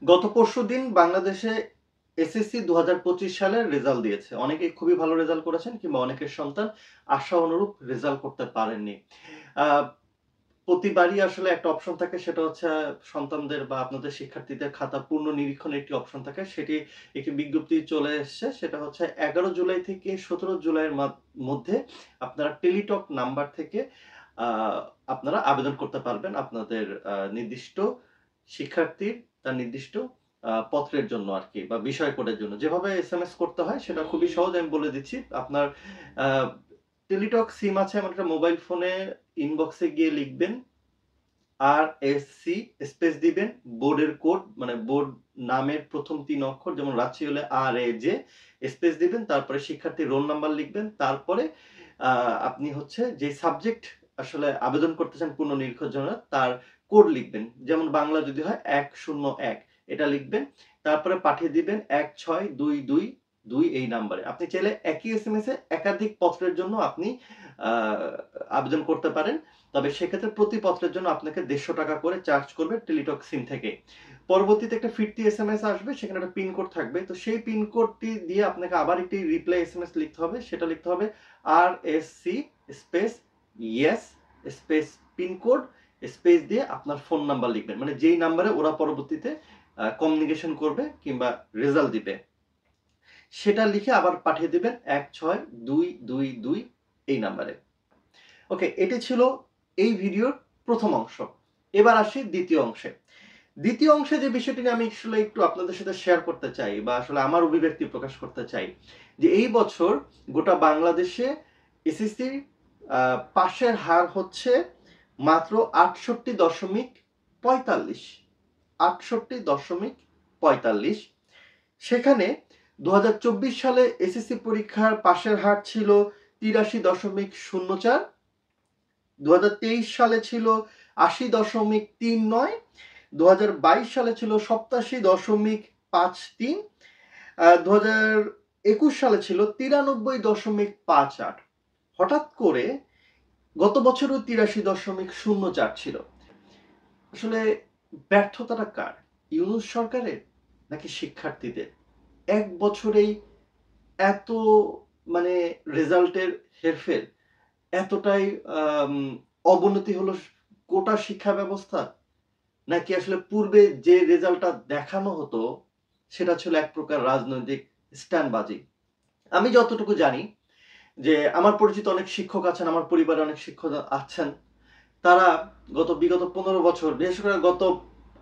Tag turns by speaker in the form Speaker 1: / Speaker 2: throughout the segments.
Speaker 1: গত পরশুদিন বাংলাদেশে এসএসসি ২০২৫ সালের রেজাল্ট দিয়েছে। অনেকেই খুবই ভালো রেজাল্ট করেছেন কিংবা অনেকের সন্তান আশা অনুরূপ রেজাল্ট করতে পারেননি। আ প্রতিবারই আসলে একটা অপশন থাকে, সেটা হচ্ছে সন্তানদের বা আপনাদের শিক্ষার্থীদের খাতা পুনর্নিরীক্ষণের একটি অপশন থাকে। সেটি একটি বিজ্ঞপ্তি চলে এসছে। সেটা হচ্ছে ১১ জুলাই থেকে ১৭ জুলাইয়ের মধ্যে আপনারা টেলিটক নাম্বার থেকে আ আপনারা আবেদন করতে পারবেন আপনাদের নির্দিষ্ট শিক্ষার্থীর তার নির্দিষ্ট পত্রের জন্য আরকি, বা বিষয় কোডের জন্য। যেভাবে এসএমএস করতে হয় সেটা খুবই সহজ, আমি বলে দিচ্ছি। আপনার আ টেলিটক সিম আছে এমন একটা মোবাইল ফোনে, ইনবক্সে গিয়ে লিখবেন RSC স্পেস দিবেন, বোর্ডের কোড মানে বোর্ড নামের প্রথম ৩ অক্ষর, যেমন রাজশাহী হলে RAJ স্পেস দিবেন, তারপরে শিক্ষার্থীর রোল নাম্বার লিখবেন, তারপরে আ আপনি হচ্ছে যে সাবজেক্ট আসলে আবেদন করতেছেন পুনর্নিরীক্ষণের জন্য তার কোড লিখবেন। যেমন বাংলা যদি হয় ১০১ এটা লিখবেন। তারপরে পাঠিয়ে দিবেন ১৬২২২ এই নাম্বারে। আপনি চাইলে একই এসএমএস এ একাধিক পত্রের জন্য আপনি আ আবেদন করতে পারেন। তবে সেক্ষেত্রে প্রতি পত্রের জন্য আপনাকে ৳১৫০ করে চার্জ করবে টেলিটক সিম থেকে। পরবর্তীতে একটা ফিরতি এসএমএস আসবে, সেখানে একটা পিন কোড থাকবে। তো সেই পিন কোডটি দিয়ে আপনাকে আবার একটি রিপ্লাই এসএমএস লিখতে হবে। সেটা লিখতে হবে RSC space yes space pin code space দিয়ে আপনার ফোন নাম্বার লিখবেন। মানে যেই নাম্বারে ওরা পরবর্তীতে কমিউনিকেশন করবে কিংবা রেজাল্ট দিবে। সেটা লিখে আবার পাঠিয়ে দিবেন ১৬২২২ এই নাম্বারে। ওকে, এটি ছিল এই ভিডিওর প্রথম অংশ। এবার আসি দ্বিতীয় অংশে। দ্বিতীয় অংশে যে বিষয়টি নিয়ে আমি আসলে একটু আপনাদের সাথে শেয়ার করতে চাই, বা আসলে আমার অভিব্যক্তি প্রকাশ করতে চাই, যে এই বছর গোটা বাংলাদেশে এসএসসি পাশের হার হচ্ছে মাত্র ৬৮.৪৫। ৬৮.৪৫। সেখানে ২০২৪ সালে এসএসসি পরীক্ষার পাশের হার ছিল ৮৩.০৪। ২০২৩ সালে ছিল ৮০.৩৯, ২০২২ সালে ছিল ৮৭.৫৩, ২০২১ সালে ছিল ৯৩.৫৮। হঠাৎ করে গত বছরও ৮৩.০৪ ছিল। আসলে ব্যর্থতাটা কার? ইউনূস সরকারের নাকি শিক্ষার্থীদের? এক বছরেই এত মানে রেজাল্টের হেরফের, এতটাই আম অবনতি হলো গোটা শিক্ষা ব্যবস্থা? নাকি আসলে পূর্বে যে রেজাল্টটা দেখানো হতো সেটা ছিল এক প্রকার রাজনৈতিক স্ট্যান্ডবাজি? আমি যতটুকু জানি যে আমার পরিচিত অনেক শিক্ষক আছেন, আমার পরিবারে অনেক শিক্ষক আছেন। তারা বিগত ১৫ বছর, বিশেষ করে গত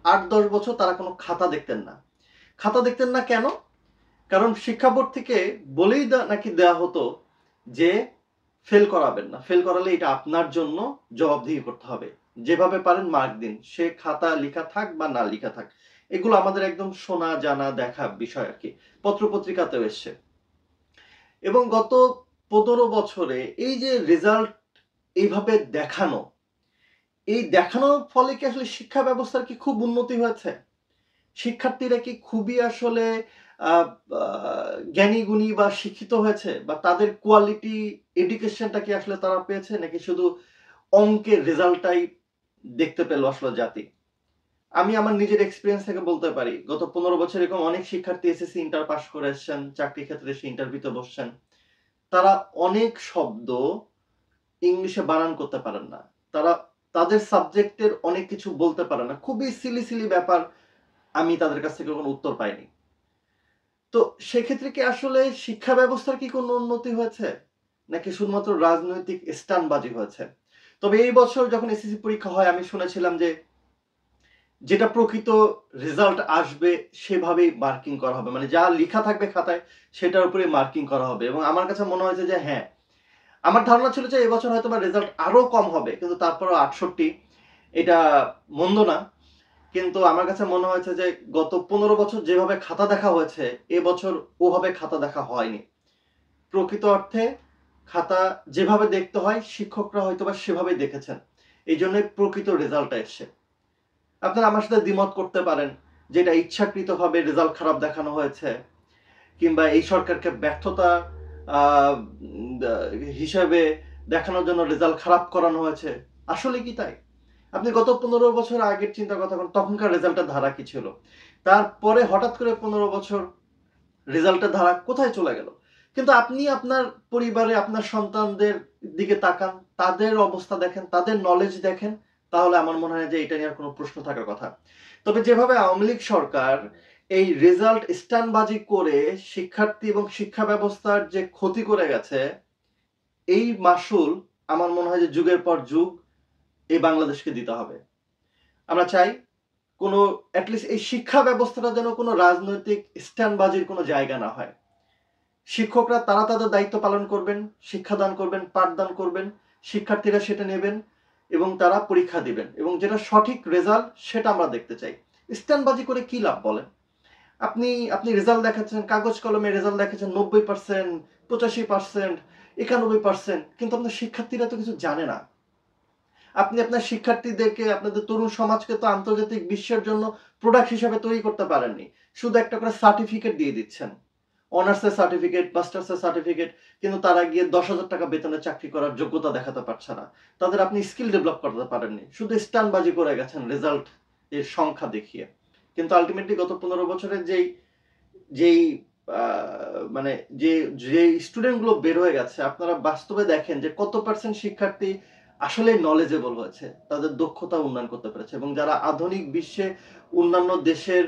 Speaker 1: ৮-১০ বছর তারা কোনো খাতা দেখতেন না। খাতা দেখতেন না কেন? কারণ শিক্ষা বোর্ড থেকে বলেই নাকি দেয়া হতো যে ফেল করাবেন না। ফেল করালে এটা আপনার জন্য জবাবদিহি করতে হবে। যেভাবে পারেন মার্ক দিন। সে খাতা লিখা থাক বা না লিখা থাক। এগুলো আমাদের একদম শোনা, জানা, দেখা বিষয় আরকি। পত্র-পত্রিকাতেও এসছে। এবং গত ১৫ বছরে এই যে রেজাল্ট এইভাবে দেখানো, এই দেখানোর ফলে কি আসলে শিক্ষা ব্যবস্থার কি খুব উন্নতি হয়েছে? শিক্ষার্থীরা কি খুবই আসলে আ আ জ্ঞানী-গুণী বা শিক্ষিত হয়েছে? বা তাদের কোয়ালিটি এডুকেশনটা কি আসলে তারা পেয়েছে? নাকি শুধু অঙ্কের রেজাল্টটাই দেখতে পেল আসলে জাতি? আমি আমার নিজের এক্সপেরিয়েন্স থেকে বলতে পারি। গত ১৫ বছর এরকম অনেক শিক্ষার্থী এসএসসি, ইন্টার পাস করে এসছেন, চাকরির ক্ষেত্রে এসে ইন্টারভিউতে বসছেন। তারা অনেক শব্দ ইংলিশে বানান করতে পারেন না। তারা তাদের সাবজেক্টের অনেক কিছু বলতে পারে না। খুবই সিলি ব্যাপার, আমি তাদের কাছ থেকে কোনো উত্তর পাইনি। তো সেক্ষেত্রে কি আসলে শিক্ষা ব্যবস্থার কি কোনো উন্নতি হয়েছে? নাকি শুধুমাত্র রাজনৈতিক স্টান্টবাজি হয়েছে? তবে এই বছর যখন এসএসসি পরীক্ষা হয় আমি শুনেছিলাম যে, যেটা প্রকৃত রেজাল্ট আসবে সেভাবেই মার্কিং করা হবে। মানে যা লিখা থাকবে খাতায় সেটার উপরেই মার্কিং করা হবে, এবং আমার কাছে মনে হয়েছে যে হ্যাঁ, আমার ধারণা ছিল যে এবছর হয়তোবা রেজাল্ট আরো কম হবে। কিন্তু তারপরেও ৬৮ এটা মন্দ না। কিন্তু আমার কাছে মনে হয়েছে যে গত ১৫ বছর যেভাবে খাতা দেখা হয়েছে, এবছর ওভাবে খাতা দেখা হয়নি। প্রকৃত অর্থে খাতা যেভাবে দেখতে হয় শিক্ষকরা হয়তোবা সেভাবেই দেখেছেন। এইজন্যই প্রকৃত রেজাল্টটা এসছে। আপনারা আমার সাথে দ্বিমত করতে পারেন যে এটা ইচ্ছাকৃতভাবে রেজাল্ট খারাপ দেখানো হয়েছে, কিংবা এই সরকারকে ব্যর্থতা আ হিসাবে দেখানোর জন্য রেজাল্ট খারাপ করানো হয়েছে। আসলে কি তাই? আপনি গত 15 বছর আগের চিন্তা কথা করেন, তখনকার রেজাল্টের ধারা কি ছিল? তারপরে হঠাৎ করে 15 বছর রেজাল্টের ধারা কোথায় চলে গেল? কিন্তু আপনি আপনার পরিবারে আপনার সন্তানদের দিকে তাকান, তাদের অবস্থা দেখেন, তাদের নলেজ দেখেন, তাহলে আমার মনে হয় যে এটা নিয়ে আর কোনো প্রশ্ন থাকার কথা। তবে যেভাবে আওয়ামী লীগ সরকার এই রেজাল্ট স্টান্টবাজি করে শিক্ষার্থী এবং শিক্ষা ব্যবস্থার যে ক্ষতি করে গেছে, এই মাসুল আমার মনে হয় যে যুগের পর যুগ এই বাংলাদেশকে দিতে হবে। আমরা চাই কোনো এটলিস্ট এই শিক্ষা ব্যবস্থাটা যেন কোনো রাজনৈতিক স্ট্যান্ডবাজির কোনো জায়গা না হয়। শিক্ষকরা তারা তাদের দায়িত্ব পালন করবেন, শিক্ষাদান করবেন, পাঠদান করবেন, শিক্ষার্থীরা সেটা নেবেন এবং তারা পরীক্ষা দিবেন এবং যেটা সঠিক রেজাল্ট সেটা আমরা দেখতে চাই। স্ট্যান্ডবাজি করে কি লাভ বলেন? আপনি আপনি রেজাল্ট দেখাচ্ছেন, কাগজ কলমে রেজাল্ট দেখাচ্ছেন 90%, 85%, 91%, কিন্তু আপনার শিক্ষার্থীরা তো কিছু জানে না। আপনি আপনার শিক্ষার্থীদেরকে, আপনাদের তরুণ সমাজকে তো আন্তর্জাতিক বিশ্বের জন্য প্রোডাক্ট হিসেবে তৈরি করতে পারেননি। শুধু একটা করে সার্টিফিকেট দিয়ে দিচ্ছেন। অনার্সের সার্টিফিকেট, মাস্টার্সের সার্টিফিকেট, কিন্তু তারা গিয়ে 10,000 টাকা বেতনে চাকরি করার যোগ্যতা দেখাতে পারছে না। তাদের আপনি স্কিল ডেভেলপ করতে পারেননি। শুধু স্টানবাজি করে গেছেন রেজাল্ট এর সংখ্যা দেখিয়ে। কিন্তু আলটিমেটলি গত 15 বছরের যেই যেই মানে যে স্টুডেন্ট গুলো বের হয়ে গেছে, আপনারা বাস্তবে দেখেন যে কত পার্সেন্ট শিক্ষার্থী আসলে নলেজেবল হয়েছে, তাদের দক্ষতা উন্নয়ন করতে পেরেছে এবং যারা আধুনিক বিশ্বে অন্যান্য দেশের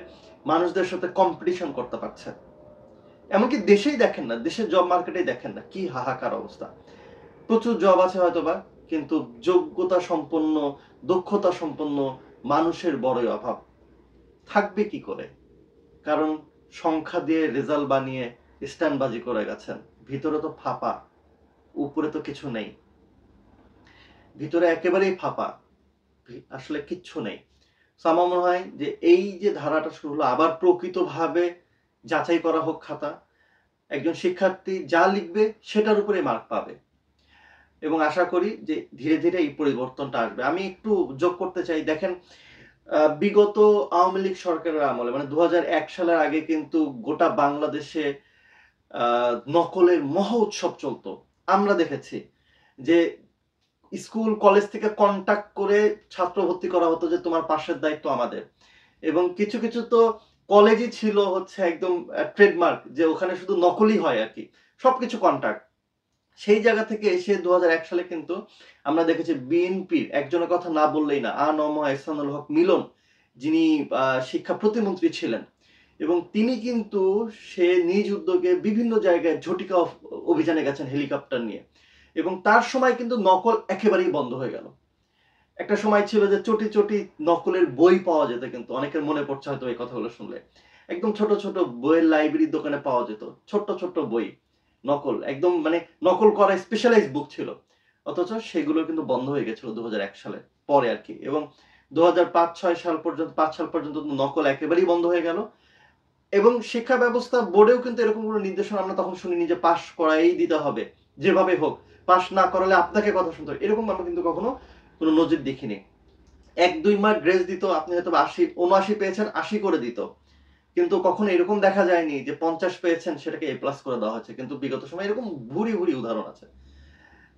Speaker 1: মানুষদের সাথে কম্পিটিশন করতে পারছে। এমনকি দেশেই দেখেন না, দেশের জব মার্কেটেই দেখেন না, কি হাহাকার অবস্থা। প্রচুর জব আছে হয়তোবা, কিন্তু যোগ্যতা সম্পন্ন, দক্ষতা সম্পন্ন মানুষের বড়ই অভাব। থাকবে কি করে? কারণ সংখ্যা দিয়ে রেজাল্ট বানিয়ে স্ট্যান্ডবাজি করে গেছেন। ভিতরে তো ফাঁপা, উপরে তো কিছু নেই। ভিতরে একেবারেই ফাঁপা, আসলে কিচ্ছু নেই। আমার মনে হয় যে এই যে ধারাটা শুরু হলো, আবার প্রকৃতভাবে যাচাই করা হোক খাতা। একজন শিক্ষার্থী যা লিখবে সেটার উপরে মার্ক পাবে এবং আশা করি যে ধীরে ধীরে এই পরিবর্তনটা আসবে। আমি একটু যোগ করতে চাই, দেখেন বিগত আওয়ামী লীগ সরকারের আমলে মানে 2001 সালের আগে কিন্তু গোটা বাংলাদেশে নকলের মহা উৎসব চলতো। আমরা দেখেছি যে স্কুল কলেজ থেকে কন্টাক্ট করে ছাত্র ভর্তি করা হতো যে তোমার পাশের দায়িত্ব আমাদের। এবং কিছু কিছু তো কলেজই ছিল হচ্ছে একদম ট্রেডমার্ক, যে ওখানে শুধু নকলই হয় আর কি, সবকিছু কন্টাক্ট। সেই জায়গা থেকে এসে 2001 সালে কিন্তু আমরা দেখেছি বিএনপির একজনের কথা না বললেই না, আ.ন.ম এহসানুল হক মিলন, যিনি শিক্ষা প্রতিমন্ত্রী ছিলেন, এবং তিনি কিন্তু সে নিজ উদ্যোগে বিভিন্ন জায়গায় ঝটিকা অভিযানে গেছেন হেলিকপ্টার নিয়ে, এবং তার সময় কিন্তু নকল একেবারেই বন্ধ হয়ে গেল। একটা সময় ছিল যে চটি চটি নকলের বই পাওয়া যেত, কিন্তু অনেকের মনে পড়ছে হয়তো এই কথাগুলো শুনলে, একদম ছোট ছোট বইয়ের লাইব্রেরির দোকানে পাওয়া যেত ছোট্ট ছোট্ট বই, নকল একদম মানে নকল করা স্পেশালাইজ বুক ছিল। অথচ সেগুলো কিন্তু বন্ধ হয়ে গেছিল 2001 সালে পরে আর কি, এবং 2005-6 সাল পর্যন্ত 5 সাল পর্যন্ত নকল একেবারেই বন্ধ হয়ে গেল। এবং শিক্ষা ব্যবস্থা বোর্ডেও কিন্তু এরকম কোনো নির্দেশনা আমরা তখন শুনিনি যে পাস করাই দিতে হবে, যেভাবে হোক, পাস না করালে আপনাকে কথা শুনতে হবে, এরকম আমরা কিন্তু কখনো কোনো নজির দেখিনি। 1-2 মার্ক গ্রেস দিত, আপনি হয়তো 80-79 পেয়েছেন, 80 করে দিত। কিন্তু কখনো এরকম দেখা যায়নি যে 50 পেয়েছেন সেটাকে এ প্লাস করে দেওয়া হয়েছে। কিন্তু বিগত সময়ে এরকম ভুরি ভুরি উদাহরণ আছে।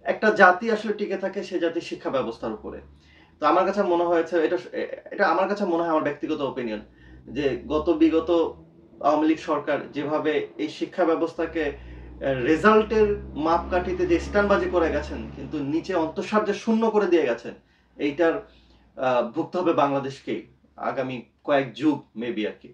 Speaker 1: একটা জাতি আসলে টিকে থাকে সে জাতির শিক্ষা ব্যবস্থার উপরে। তো আমার কাছে মনে হয়েছে এটা, এটা আমার কাছে মনে হয়, আমার ব্যক্তিগত ওপিনিয়ন, যে বিগত আওয়ামী লীগ সরকার যেভাবে এই শিক্ষা ব্যবস্থাকে রেজাল্টের মাপকাঠিতে যে স্ট্যান্ডবাজি করে গেছেন, কিন্তু নিচে অন্তঃসার যে শূন্য করে দিয়ে গেছেন, এইটার ভুগতে হবে বাংলাদেশকেই আগামী কয়েক যুগ মেবি আর কি।